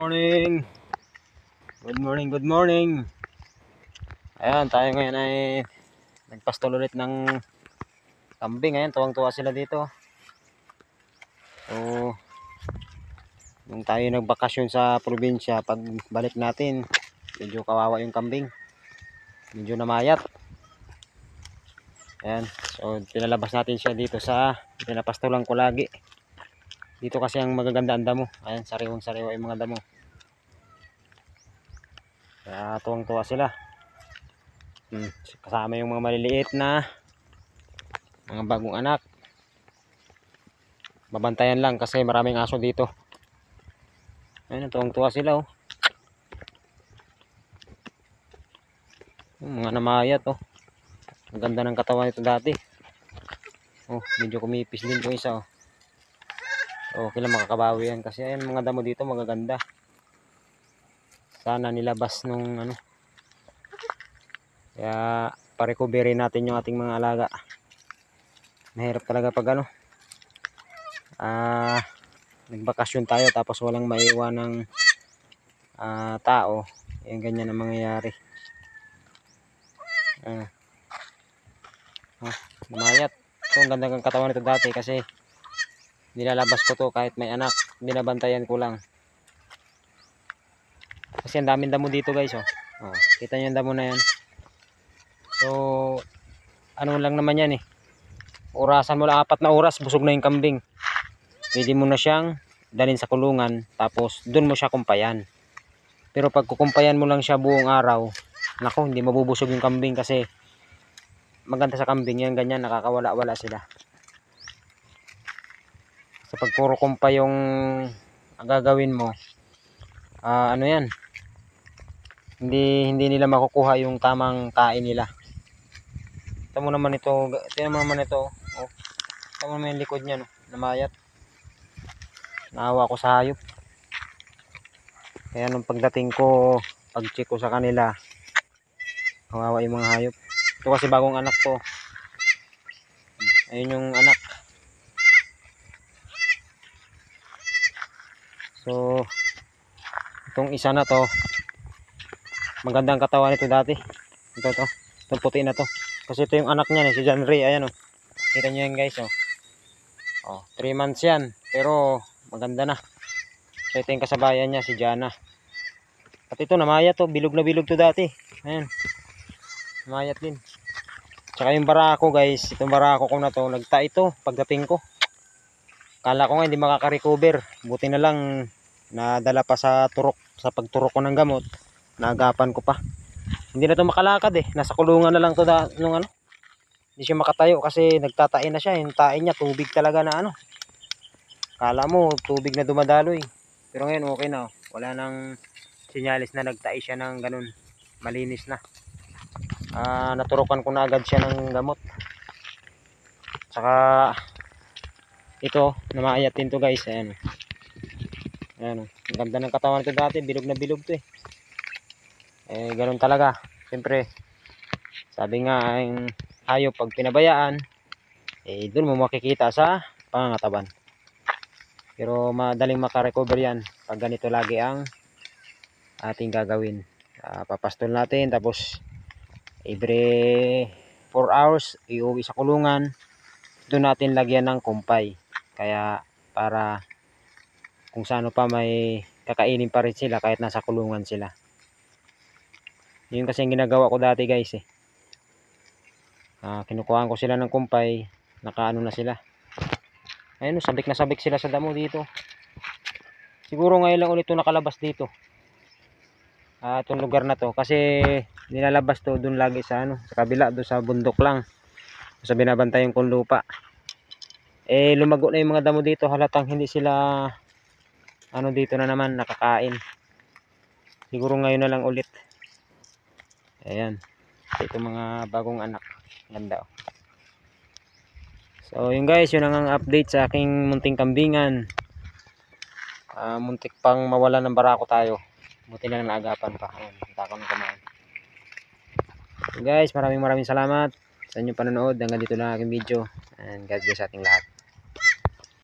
Morning. Good morning. Ayan, tayo ngayon ay nagpastol ulit ng kambing. Ayan, tuwang-tuwa sila dito. So, nung tayo nagbakasyon sa probinsya, pag balik natin, medyo kawawa yung kambing. Medyo namayat. Ayan, so pinalabas natin siya dito sa pinapastolan ko lagi. Dito kasi ang magaganda ang damo. Ayan, sariwang-sariwa yung mga damo. Kaya tuwang-tuwa sila. Kasama yung mga maliliit na mga bagong anak. Babantayan lang kasi maraming aso dito. Ayun, tuwang-tuwa sila oh. Mga namayat oh. Ang ganda ng katawan nito dati. Oh, medyo kumipis din yung isa oh. Okay lang, makakabawi yan kasi ayan mga damo dito magaganda. Sana nilabas nung ano. Kaya pa-recovery natin yung ating mga alaga. Mahirap talaga pag ano. Nagbakasyon tayo tapos walang maiwan ng tao. Yung ganyan ang mangyayari. Namayat. So, ang ganda ng katawan nito dati kasi nilalabas ko to kahit may anak. Binabantayan ko lang. Kasi ang daming damo dito guys oh. Oh, kita nyo yung damo na yan. So, ano lang naman yan eh. Orasan mo lang 4 na oras, busog na yung kambing. Pwede mo na siyang dalhin sa kulungan, tapos dun mo siya kumpayan. Pero pag kukumpayan mo lang siya buong araw, nako, hindi mabubusog yung kambing kasi maganda sa kambing yan, ganyan, nakakawala-wala sila. So pag puro kumpay yung gagawin mo, ano yan, hindi nila makukuha yung tamang kain nila. Ito mo naman ito, oh. Ito mo naman yung likod niya, no? Namayat. Naawa ko sa hayop. Kaya nung pagdating ko, pag-check ko sa kanila, kawawa yung mga hayop. Ito kasi bagong anak to. Ayun yung anak. So, itong isa na to, magandang katawan nito dati. Itong puti na to. Kasi ito yung anak niya, si John Ray. Ayan oh. Kita nyo yan guys oh. Oh, 3 months yan. Pero maganda na. So ito yung kasabayan niya, si Jana. At ito namayat to, bilog na bilog to dati. Ayan. Namayat din. Tsaka yung barako guys, itong barako ko na to, nagta ito pagdating ko. Kala ko nga hindi makaka-recover. Buti na lang nadala pa sa turok, sa pagturok ko ng gamot. Naagapan ko pa. Hindi na to makalakad eh. Nasa kulungan na lang to nung ano. Hindi siya makatayo kasi nagtatain na siya. Yung tain niya tubig talaga na ano. Kala mo tubig na dumadaloy. Pero ngayon okay na. Wala nang sinyalis na nagtai siya ng ganun. Malinis na. Naturukan ko na agad siya ng gamot. Saka ito, namayat din to guys. Ayan. Ayan. Ang ganda ng katawan nito dati. Bilog na bilog to eh. Ganun talaga. Siyempre, sabi nga ang hayop pag pinabayaan, doon mo makikita sa pangangatawan. Pero madaling makarecover yan pag ganito lagi ang ating gagawin. Papastol natin tapos every 4 hours iuwi sa kulungan. Doon natin lagyan ng kumpay. Kaya para kung saan pa may kakainin pa rin sila kahit nasa kulungan sila. Yun kasi yung ginagawa ko dati guys eh. Kinukuhaan ko sila ng kumpay, nakaano na sila. Ayun, sabik na sabik sila sa damo dito. Siguro ngayon lang ulit ito nakalabas dito. Itong lugar na to kasi nilalabas to doon lagi sa ano, sa kabila doon sa bundok lang. Sa binabantayan kong lupa. Lumago na yung mga damo dito, halatang hindi sila ano dito na naman nakakain. Siguro ngayon na lang ulit. Ayan. Ito mga bagong anak. Ganda oh. So yun guys, yun ang update sa aking munting kambingan. Muntik pang mawala ng barako tayo. Buti na lang naagapan pa. Ayan, takon na kumain. So guys, maraming salamat sa inyong panonood. Hanggang dito lang aking video. And God bless sa ating lahat.